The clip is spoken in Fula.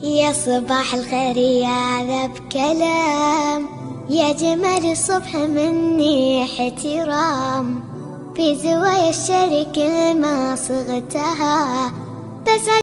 يا صباح الخير يا ذا بكلام، يا جمال الصبح مني احترام، في زوايا الشرق ما صغتها بس